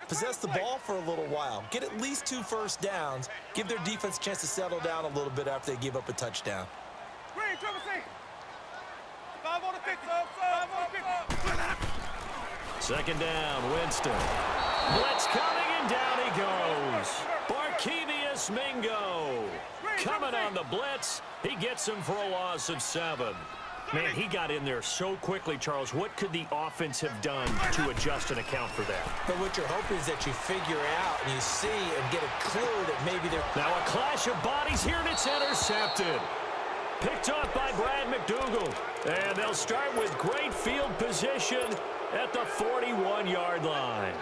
Possess the ball for a little while. Get at least 2 first downs. Give their defense a chance to settle down a little bit after they give up a touchdown. Green, triple C. 5 on the 50. 5 on the 50. Second down, Winston. Blitz coming, and down he goes. Barkevius Mingo coming on the blitz. He gets him for a loss of 7. Man, he got in there so quickly, Charles. What could the offense have done to adjust and account for that? But what you're hoping is that you figure out and you see and get a clue that maybe they're... Now a clash of bodies here, and it's intercepted. Picked up by Brad McDougal. And they'll start with great field position at the 41-yard line.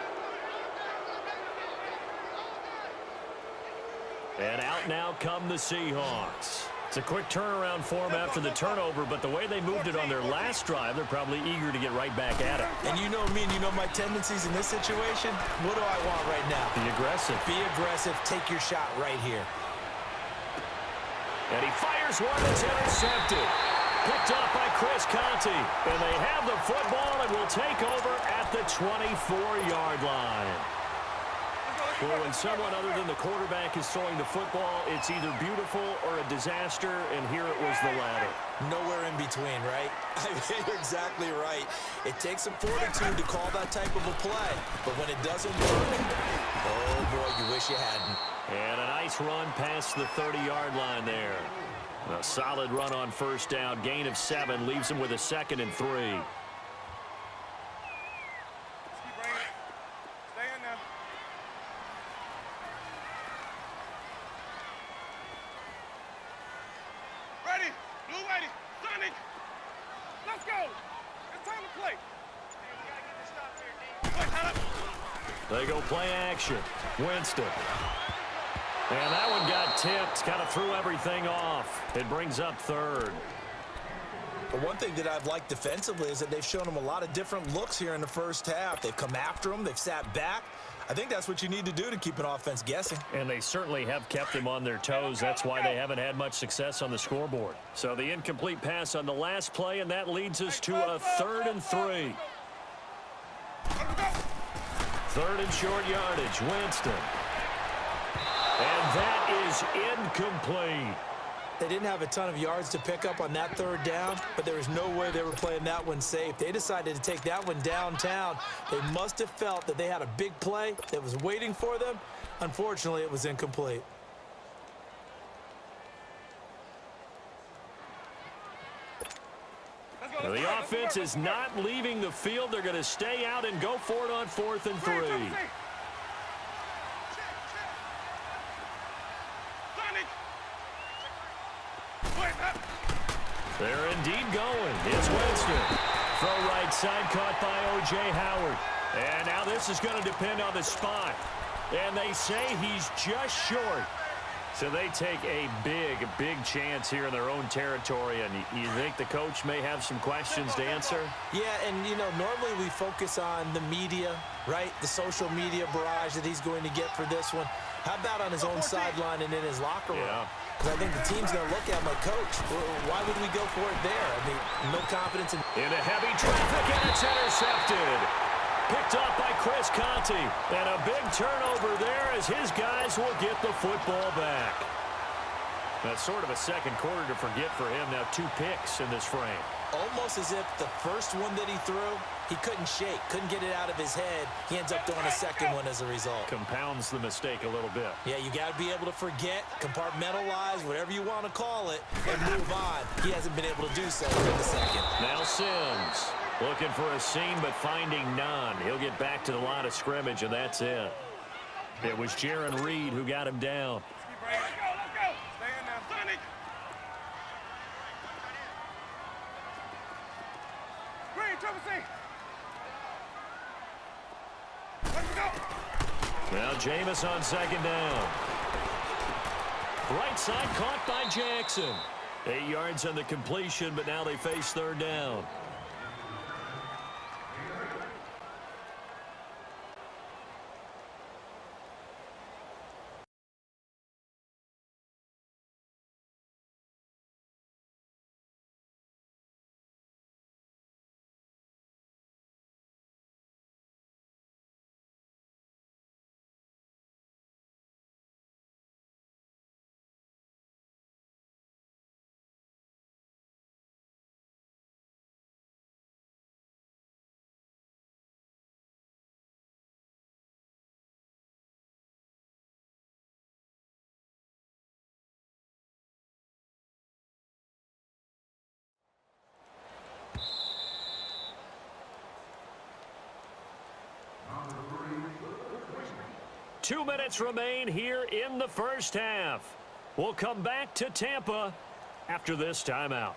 And out now come the Seahawks. It's a quick turnaround for them after the turnover, but the way they moved it on their last drive, they're probably eager to get right back at it. And you know me and you know my tendencies in this situation. What do I want right now? Be aggressive. Be aggressive. Take your shot right here. And he fires one that's intercepted. Picked up by Chris Conte. And they have the football and will take over at the 24-yard line. Well, when someone other than the quarterback is throwing the football, it's either beautiful or a disaster, and here it was the latter. Nowhere in between, right? I mean, you're exactly right. It takes some fortitude to call that type of a play, but when it doesn't work, oh boy, you wish you hadn't. And a nice run past the 30-yard line there. A solid run on first down. Gain of 7 leaves him with a 2nd and 3. They go play action. Winston. And that one got tipped. Kind of threw everything off. It brings up 3rd. But one thing that I've liked defensively is that they've shown them a lot of different looks here in the first half. They've come after them. They've sat back. I think that's what you need to do to keep an offense guessing. And they certainly have kept them on their toes. That's why they haven't had much success on the scoreboard. So the incomplete pass on the last play, and that leads us to a 3rd and 3. 3rd and short yardage, Winston. And that is incomplete. They didn't have a ton of yards to pick up on that 3rd down, but there was no way they were playing that one safe. They decided to take that one downtown. They must have felt that they had a big play that was waiting for them. Unfortunately, it was incomplete. The offense is not leaving the field. They're going to stay out and go for it on 4th and 3. They're indeed going. It's Winston. Throw right side caught by O.J. Howard. And now this is going to depend on the spot. And they say he's just short. So they take a big chance here in their own territory. And you think the coach may have some questions to answer? Yeah, and, you know, normally we focus on the media, right? The social media barrage that he's going to get for this one. How about on his own sideline and in his locker room? Yeah. Because I think the team's going to look at him like, Coach, why would we go for it there? I mean, no confidence in... Into heavy traffic, and it's intercepted. Picked up by Chris Conte. And a big turnover there as his guys will get the football back. That's sort of a second quarter to forget for him. Now 2 picks in this frame. Almost as if the first one that he threw, he couldn't shake, couldn't get it out of his head. He ends up throwing a second one as a result. Compounds the mistake a little bit. Yeah, you got to be able to forget, compartmentalize, whatever you want to call it, and move on. He hasn't been able to do so in the second. Now Sims looking for a seam but finding none. He'll get back to the line of scrimmage, and that's it. It was Jaron Reed who got him down. Now Jameis on second down. Right side caught by Jackson. 8 yards on the completion, but now they face 3rd down. 2 minutes remain here in the first half. We'll come back to Tampa after this timeout.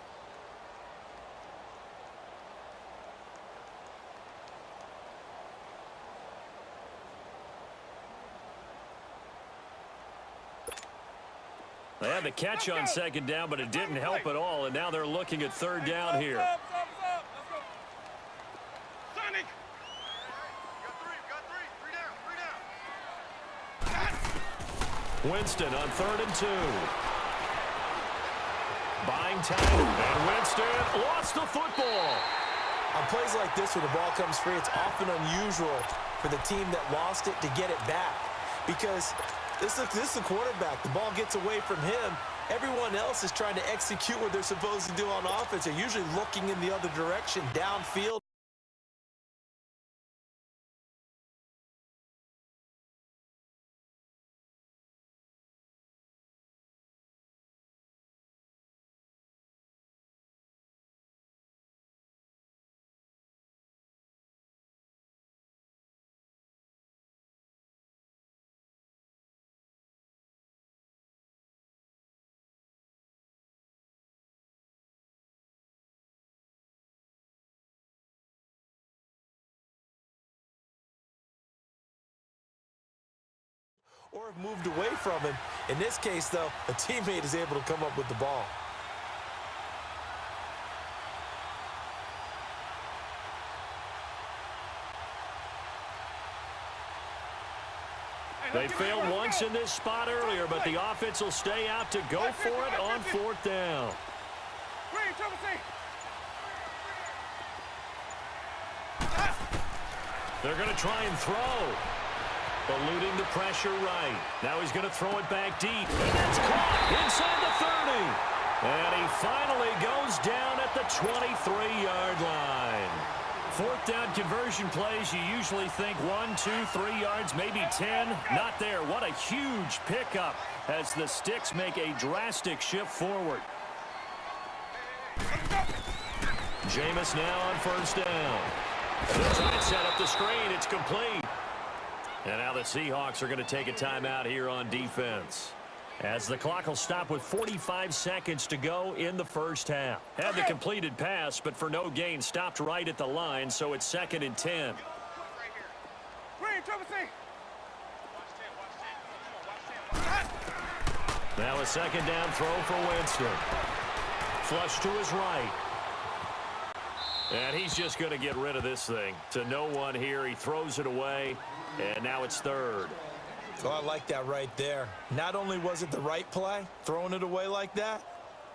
They had the catch on second down, but it didn't help at all, and now they're looking at third down here. Let's go. Sonic. Got three. Winston on 3rd and 2. Buying time, and Winston lost the football. On plays like this where the ball comes free, it's often unusual for the team that lost it to get it back, because this is the quarterback. The ball gets away from him. Everyone else is trying to execute what they're supposed to do on offense. They're usually looking in the other direction, downfield. Or have moved away from him. In this case, though, a teammate is able to come up with the ball. They failed once in this spot earlier, but the offense will stay out to go for it on 4th down. They're going to try and throw. Eluding the pressure right. Now he's going to throw it back deep. And that's caught inside the 30. And he finally goes down at the 23-yard line. 4th down conversion plays, you usually think 1, 2, 3 yards, maybe 10. Not there. What a huge pickup as the Sticks make a drastic shift forward. Jameis now on 1st down. They'll try and set up the screen. It's complete. And now the Seahawks are going to take a timeout here on defense, as the clock will stop with 45 seconds to go in the first half. Had the completed pass, but for no gain, stopped right at the line, so it's 2nd and 10. Now a 2nd down throw for Winston. Flush to his right. And he's just going to get rid of this thing to no one here. He throws it away, and now it's 3rd. Oh, I like that right there. Not only was it the right play, throwing it away like that,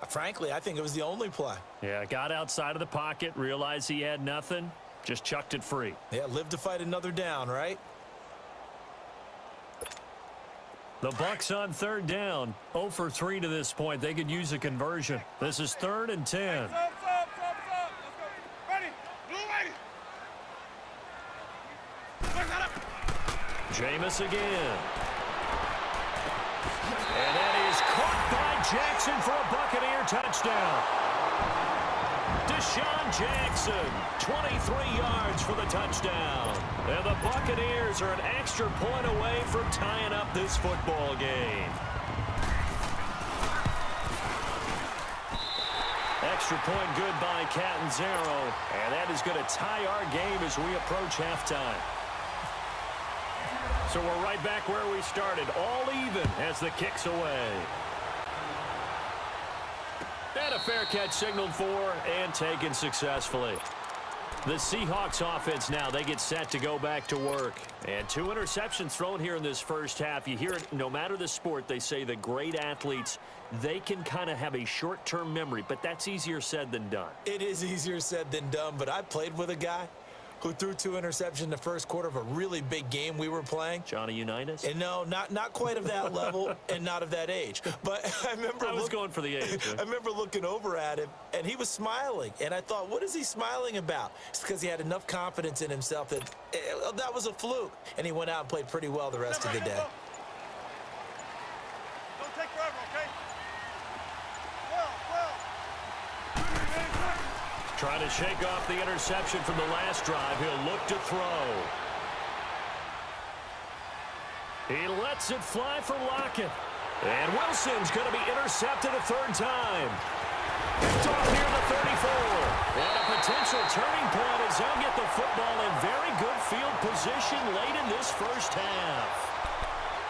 frankly, I think it was the only play. Yeah, got outside of the pocket, realized he had nothing, just chucked it free. Yeah, live to fight another down, right? The Bucks on 3rd down, 0 for 3 to this point. They could use a conversion. This is 3rd and 10. Jameis again. And that is caught by Jackson for a Buccaneer touchdown. Deshaun Jackson, 23 yards for the touchdown. And the Buccaneers are an extra point away from tying up this football game. Extra point good by Catanzaro. And that is going to tie our game as we approach halftime. So we're right back where we started, all even as the kick's away. And a fair catch signaled for and taken successfully. The Seahawks offense now, they get set to go back to work. And 2 interceptions thrown here in this first half. You hear it, no matter the sport, they say the great athletes, they can kind of have a short-term memory, but that's easier said than done. It is easier said than done, but I played with a guy who threw 2 interceptions in the first quarter of a really big game we were playing. Johnny Unitas? And no, not quite of that level and not of that age. But I was going for the age. I remember looking over at him, and he was smiling. And I thought, what is he smiling about? It's because he had enough confidence in himself that that was a fluke. And he went out and played pretty well the rest of the day. Don't take forever, okay? Trying to shake off the interception from the last drive. He'll look to throw. He lets it fly for Lockett. And Wilson's going to be intercepted a third time. Picked off near the 34. And a potential turning point as they'll get the football in very good field position late in this first half.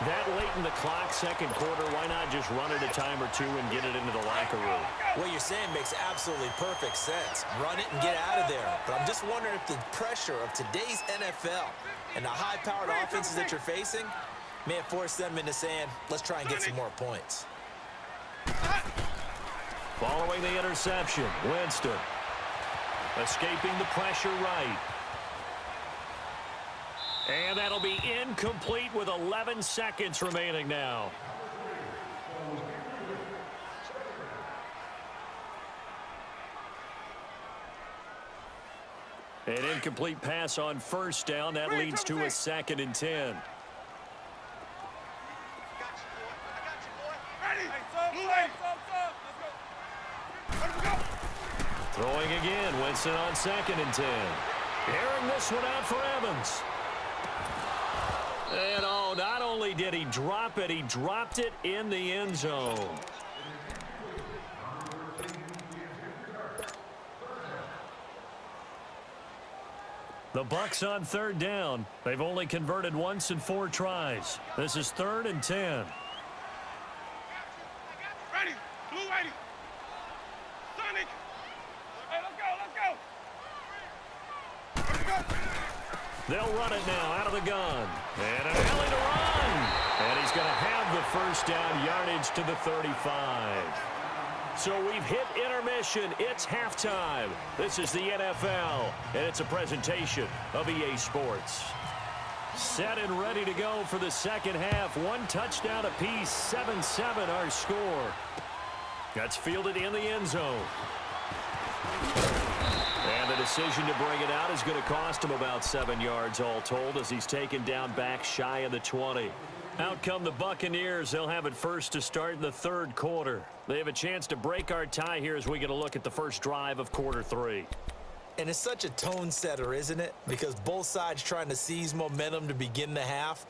That late in the clock, second quarter, why not just run it a time or two and get it into the locker room? What you're saying makes absolutely perfect sense. Run it and get out of there. But I'm just wondering if the pressure of today's NFL and the high-powered offenses that you're facing may have forced them into saying, let's try and get some more points. Following the interception, Winston escaping the pressure right. And that'll be incomplete with 11 seconds remaining now. An incomplete pass on first down. That leads to a 2nd and 10. Throwing again. Winston on 2nd and 10. Airing this one out for Evans. And oh, not only did he drop it, he dropped it in the end zone. The Bucs on 3rd down. They've only converted once in 4 tries. This is 3rd and 10. Ready. Blue ready. Sonic. Hey, let's go. They'll run it now out of the gun. And an alley to run. And he's going to have the first down, yardage to the 35. So we've hit intermission. It's halftime. This is the NFL, and it's a presentation of EA Sports. Set and ready to go for the second half. 1 touchdown apiece, 7-7 our score. That's fielded in the end zone. And the decision to bring it out is going to cost him about 7 yards all told as he's taken down back shy of the 20. Out come the Buccaneers. They'll have it first to start in the 3rd quarter. They have a chance to break our tie here as we get a look at the first drive of quarter 3. And it's such a tone setter, isn't it? Because both sides trying to seize momentum to begin the half.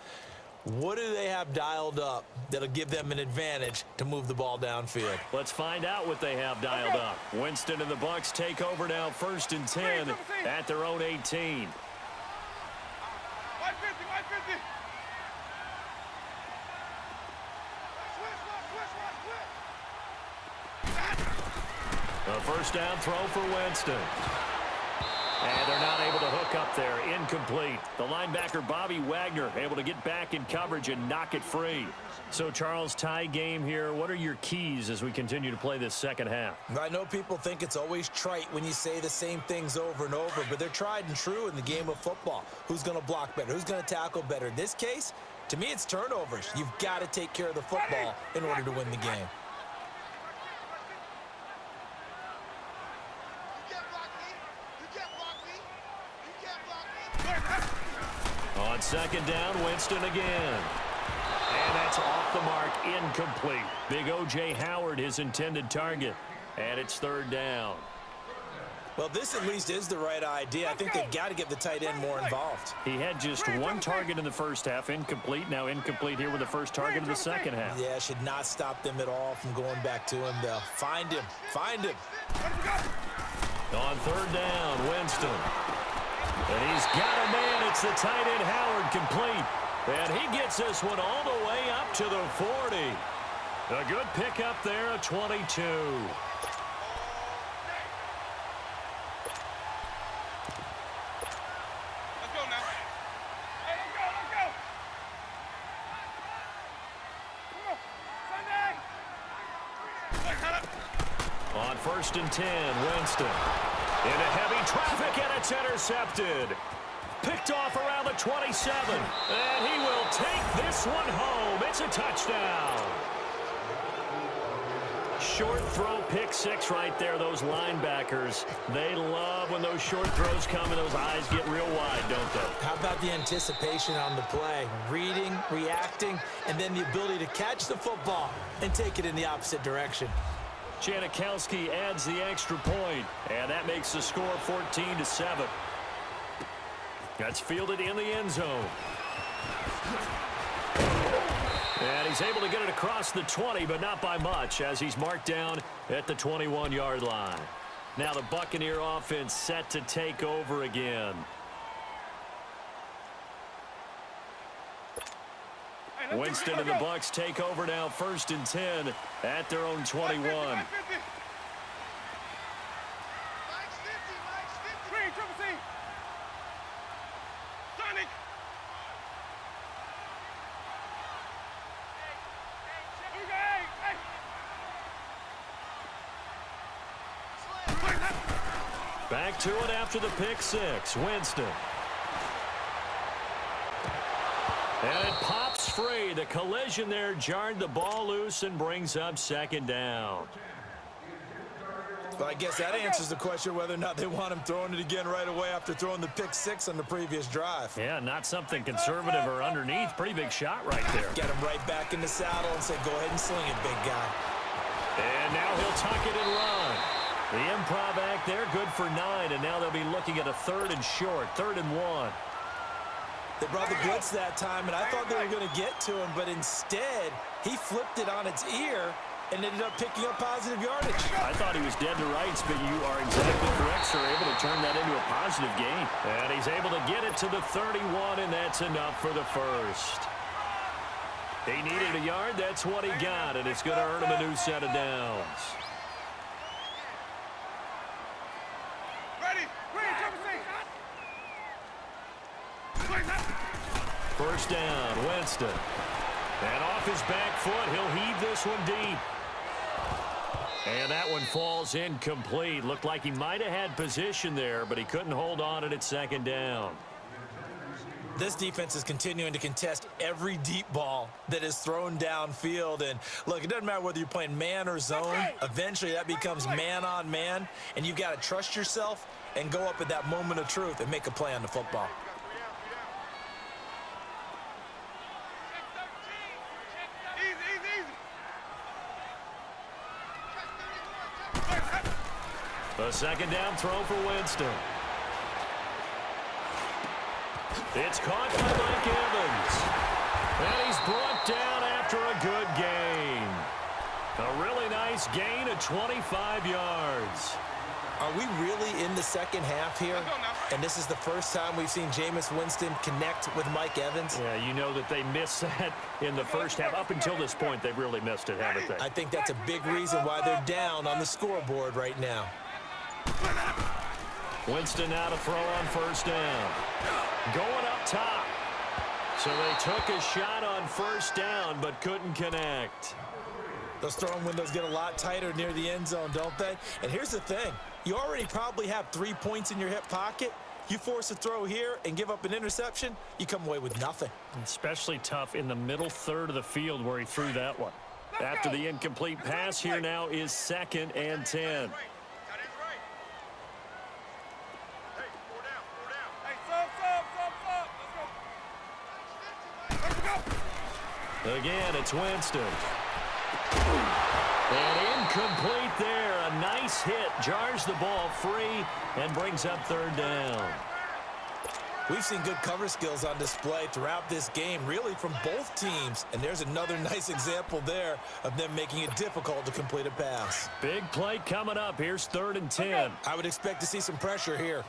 What do they have dialed up that'll give them an advantage to move the ball downfield? Let's find out what they have dialed up. Winston and the Bucs take over now, 1st and 10 at their own 18. 150. A first down throw for Winston. And they're not able to hook up there. Incomplete. The linebacker, Bobby Wagner, able to get back in coverage and knock it free. So, Charles, tie game here. What are your keys as we continue to play this second half? I know people think it's always trite when you say the same things over and over, but they're tried and true in the game of football. Who's going to block better? Who's going to tackle better? In this case, to me, it's turnovers. You've got to take care of the football in order to win the game. On 2nd down, Winston again. And that's off the mark, incomplete. Big O.J. Howard, his intended target. And it's 3rd down. Well, this at least is the right idea. I think they've got to get the tight end more involved. He had just 1 target in the first half, incomplete. Now incomplete here with the first target of the second half. Yeah, should not stop them at all from going back to him, though. Find him. On 3rd down, Winston. And he's got a man. It's the tight end, Howard, complete. And he gets this one all the way up to the 40. A good pickup there, a 22. Let's go now. Hey, let's go. Come on, Sunday. On 1st and 10, Winston. Into heavy traffic, and it's intercepted. Picked off around the 27. And he will take this one home. It's a touchdown. Short throw, pick 6 right there. Those linebackers, they love when those short throws come and those eyes get real wide, don't they? How about the anticipation on the play? Reading, reacting, and then the ability to catch the football and take it in the opposite direction. Janikowski adds the extra point, and that makes the score 14-7. That's fielded in the end zone. he's able to get it across the 20, but not by much, as he's marked down at the 21-yard line. Now the Buccaneer offense set to take over again. Winston and the Bucs take over now, 1st and 10 at their own 21. Back to it after the pick six. Winston. And it pops free. The collision there jarred the ball loose and brings up 2nd down. Well, I guess that answers the question whether or not they want him throwing it again right away after throwing the pick six on the previous drive. Yeah, not something conservative or underneath. Pretty big shot right there. Get him right back in the saddle and say, go ahead and sling it, big guy. And now he'll tuck it and run. The improv act there, good for 9, and now they'll be looking at a 3rd and short, 3rd and 1. They brought the blitz that time, and I thought they were going to get to him, but instead, he flipped it on its ear and ended up picking up positive yardage. I thought he was dead to rights, but you are exactly correct, sir. Able to turn that into a positive gain. And he's able to get it to the 31, and that's enough for the first. He needed a yard. That's what he got, and it's going to earn him a new set of downs. First down, Winston. And off his back foot, he'll heave this one deep. And that one falls incomplete. Looked like he might have had position there, but he couldn't hold on at 2nd down. This defense is continuing to contest every deep ball that is thrown downfield. And look, it doesn't matter whether you're playing man or zone. Eventually, that becomes man on man. And you've got to trust yourself and go up at that moment of truth and make a play on the football. A 2nd down throw for Winston. It's caught by Mike Evans. And he's brought down after a good gain. A really nice gain of 25 yards. Are we really in the second half here? And this is the first time we've seen Jameis Winston connect with Mike Evans? Yeah, you know that they missed that in the first half. Up until this point, they've really missed it, haven't they? I think that's a big reason why they're down on the scoreboard right now. Winston now to throw on 1st down. Going up top. So they took a shot on 1st down, but couldn't connect. Those throwing windows get a lot tighter near the end zone, don't they? And here's the thing. You already probably have 3 points in your hip pocket. You force a throw here and give up an interception, you come away with nothing. Especially tough in the middle third of the field where he threw that one. After the incomplete pass, here now is 2nd and 10. Again, it's Winston. And incomplete there. A nice hit. Jars the ball free and brings up 3rd down. We've seen good cover skills on display throughout this game, really from both teams. And there's another nice example there of them making it difficult to complete a pass. Big play coming up. Here's 3rd and 10. I would expect to see some pressure here.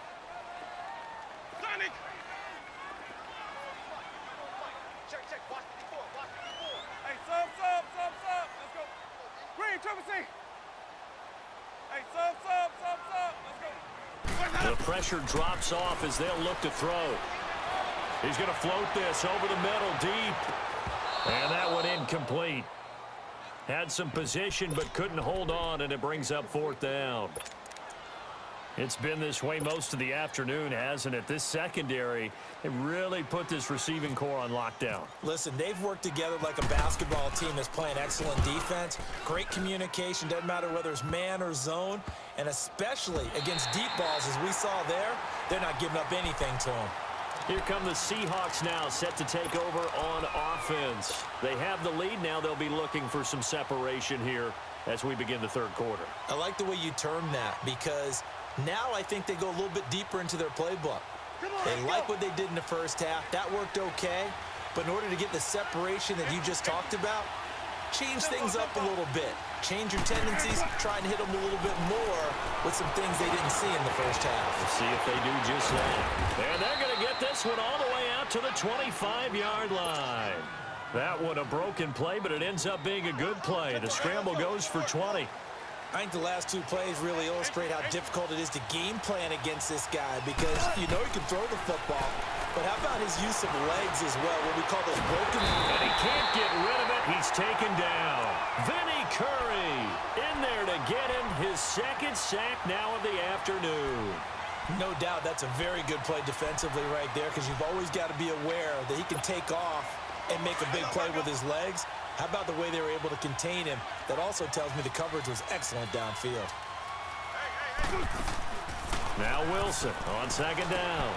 The pressure drops off as they'll look to throw. He's going to float this over the middle deep. And that one incomplete. Had some position but couldn't hold on, and it brings up 4th down. It's been this way most of the afternoon, hasn't it? This secondary, it really put this receiving core on lockdown. Listen, they've worked together like a basketball team that's playing excellent defense. Great communication, doesn't matter whether it's man or zone. And especially against deep balls, as we saw there, they're not giving up anything to them. Here come the Seahawks now, set to take over on offense. They have the lead now. They'll be looking for some separation here as we begin the 3rd quarter. I like the way you term that, because now I think they go a little bit deeper into their playbook. They like what they did in the first half. That worked okay. But in order to get the separation that you just talked about, change things up a little bit. Change your tendencies, try and hit them a little bit more with some things they didn't see in the first half. We'll see if they do just that. And they're going to get this one all the way out to the 25-yard line. That one a broken play, but it ends up being a good play. The scramble goes for 20. I think the last two plays really illustrate how difficult it is to game plan against this guy because you know he can throw the football, but how about his use of legs as well, what we call those broken... And he can't get rid of it. He's taken down. Vinny Curry in there to get him his second sack now of the afternoon. No doubt that's a very good play defensively right there because you've always got to be aware that he can take off and make a big play with his legs. How about the way they were able to contain him? That also tells me the coverage was excellent downfield. Now Wilson on second down.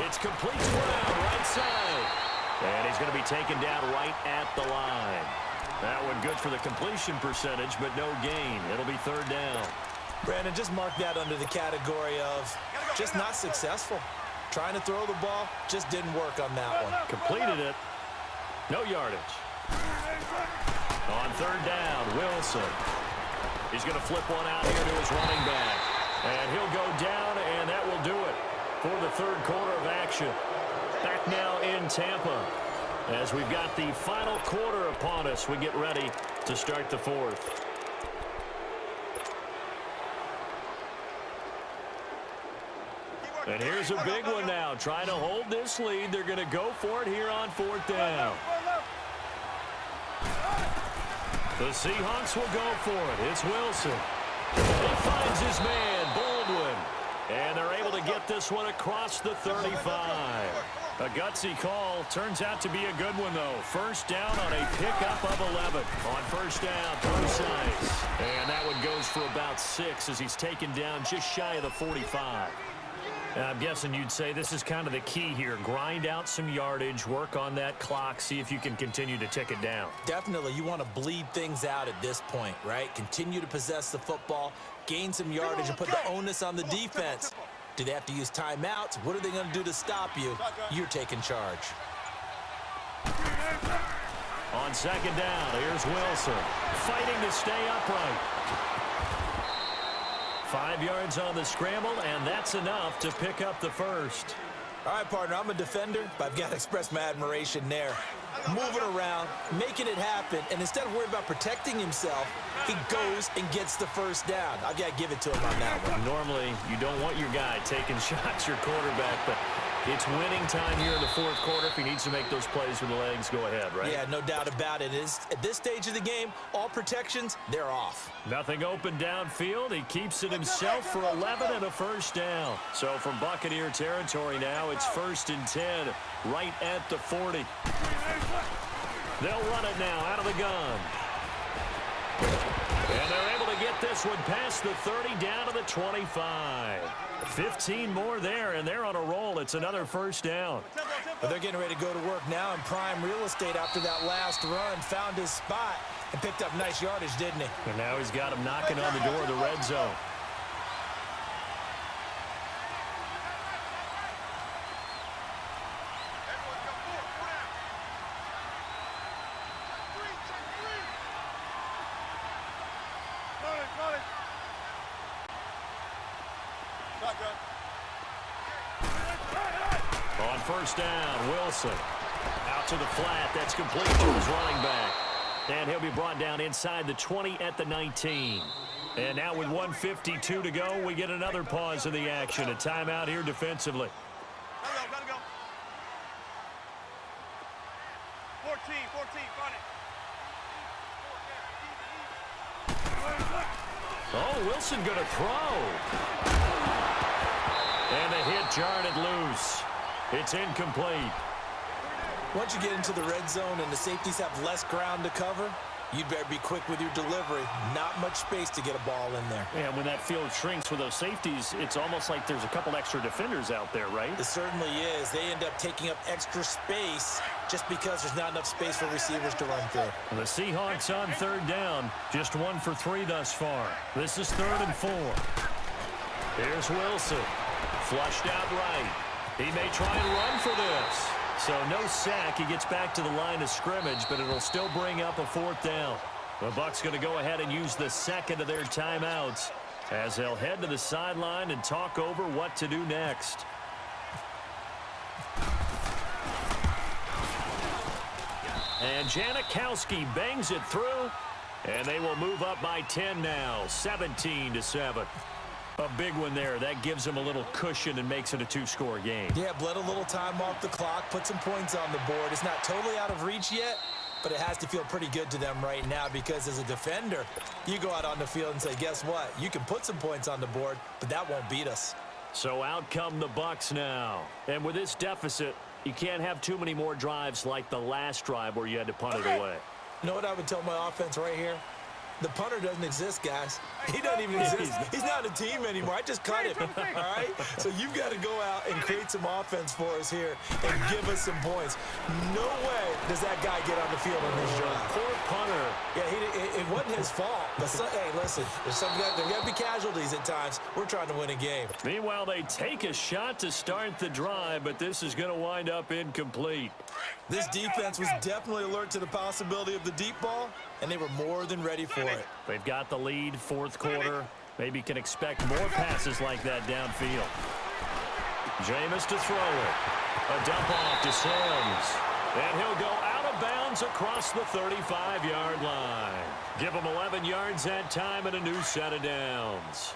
It's complete to Brown, right side. And he's going to be taken down right at the line. That one good for the completion percentage, but no gain. It'll be third down. Brandon, just mark that under the category of just not successful. Trying to throw the ball, just didn't work on that one. Completed it. No yardage. On third down, Wilson. He's going to flip one out here to his running back. And he'll go down, and that will do it for the third quarter of action. Back now in Tampa. As we've got the final quarter upon us, we get ready to start the fourth. And here's a big one now. Trying to hold this lead. They're going to go for it here on fourth down. The Seahawks will go for it. It's Wilson. He finds his man, Baldwin. And they're able to get this one across the 35. A gutsy call. Turns out to be a good one, though. First down on a pickup of 11. On first down, throw size. And that one goes for about 6 as he's taken down just shy of the 45. I'm guessing you'd say this is kind of the key here. Grind out some yardage, work on that clock, see if you can continue to tick it down. Definitely. You want to bleed things out at this point, right? Continue to possess the football, gain some yardage, and put the onus on the defense. Do they have to use timeouts? What are they going to do to stop you? You're taking charge. On second down, here's Wilson, fighting to stay upright. 5 yards on the scramble, and that's enough to pick up the first. All right, partner, I'm a defender, but I've got to express my admiration there. Moving around, making it happen, and instead of worrying about protecting himself, he goes and gets the first down. I've got to give it to him on that one. Normally, you don't want your guy taking shots, your quarterback, but it's winning time here in the fourth quarter. If he needs to make those plays with the legs, go ahead, right? Yeah, no doubt about it. At this stage of the game, all protections, they're off. Nothing open downfield. He keeps it himself for 11 and a first down. So from Buccaneer territory now, it's 1st and 10, right at the 40. They'll run it now out of the gun. And they're able to get this one past the 30 down to the 25. 15 more there, and they're on a roll. It's another first down. But they're getting ready to go to work now in prime real estate after that last run. Found his spot and picked up nice yardage, didn't he? And now he's got him knocking on the door of the red zone. On first down, Wilson. Out to the flat. That's complete to his running back. And he'll be brought down inside the 20 at the 19. And now with 1:52 to go, we get another pause in the action. A timeout here defensively. Gotta go. 14, run it. Oh, Wilson going to throw. And the hit jarred it loose. It's incomplete. Once you get into the red zone and the safeties have less ground to cover, you'd better be quick with your delivery. Not much space to get a ball in there. Yeah, when that field shrinks with those safeties, it's almost like there's a couple extra defenders out there, right? It certainly is. They end up taking up extra space just because there's not enough space for receivers to run through. The Seahawks on third down, just 1 for 3 thus far. This is 3rd and 4. Here's Wilson, flushed out right. He may try and run for this. So no sack. He gets back to the line of scrimmage, but it'll still bring up a 4th down. The Bucs going to go ahead and use the second of their timeouts as they'll head to the sideline and talk over what to do next. And Janikowski bangs it through, and they will move up by 10 now, 17-7. A big one there. That gives them a little cushion and makes it a 2-score game. Yeah, bled a little time off the clock, put some points on the board. It's not totally out of reach yet, but it has to feel pretty good to them right now because as a defender, you go out on the field and say, guess what? You can put some points on the board, but that won't beat us. So out come the Bucs now. And with this deficit, you can't have too many more drives like the last drive where you had to punt it away. You know what I would tell my offense right here? The punter doesn't exist, guys. He doesn't even exist. He's not a team anymore. I just cut him, all right? So you've got to go out and create some offense for us here and give us some points. No way does that guy get on the field on this drive. Poor punter. Yeah, it wasn't his fault. But hey, listen, there's got to be casualties at times. We're trying to win a game. Meanwhile, they take a shot to start the drive, but this is going to wind up incomplete. This defense was definitely alert to the possibility of the deep ball, and they were more than ready for it. They've got the lead, 4th quarter. Maybe can expect more passes like that downfield. Jameis to throw it. A dump off to Sims. And he'll go out of bounds across the 35-yard line. Give him 11 yards that time and a new set of downs.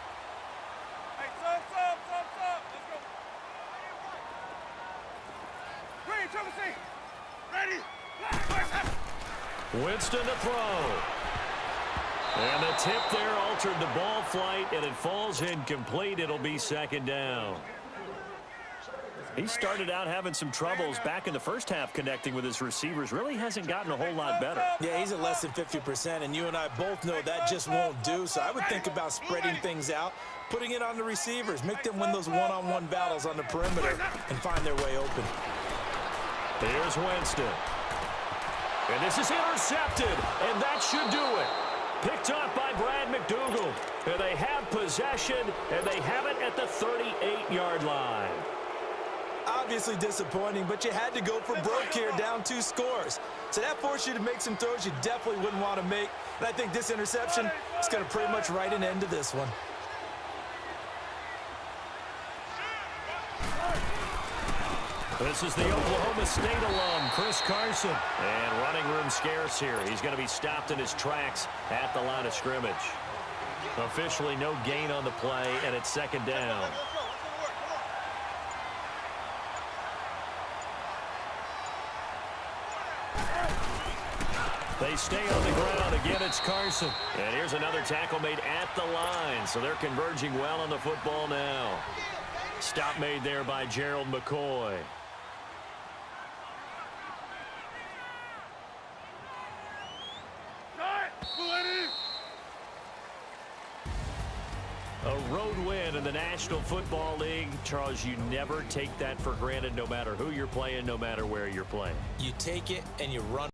Hey, sub. Let's go. Green, Trevor C. Ready. Winston to throw. And the tip there altered the ball flight, and it falls incomplete. It'll be 2nd down. He started out having some troubles back in the first half connecting with his receivers. Really hasn't gotten a whole lot better. Yeah, he's at less than 50%, and you and I both know that just won't do. So I would think about spreading things out, putting it on the receivers, make them win those one-on-one battles on the perimeter and find their way open. Here's Winston. And this is intercepted, and that should do it. Picked off by Brad McDougal. And they have possession, and they have it at the 38-yard line. Obviously disappointing, but you had to go for broke here, down 2 scores. So that forced you to make some throws you definitely wouldn't want to make. And I think this interception is going to pretty much write an end to this one. This is the Oklahoma State alum, Chris Carson. And running room scarce here. He's going to be stopped in his tracks at the line of scrimmage. Officially no gain on the play, and it's 2nd down. They stay on the ground. Again, it's Carson. And here's another tackle made at the line. So they're converging well on the football now. Stop made there by Gerald McCoy. A road win in the National Football League. Charles, you never take that for granted no matter who you're playing, no matter where you're playing. You take it and you run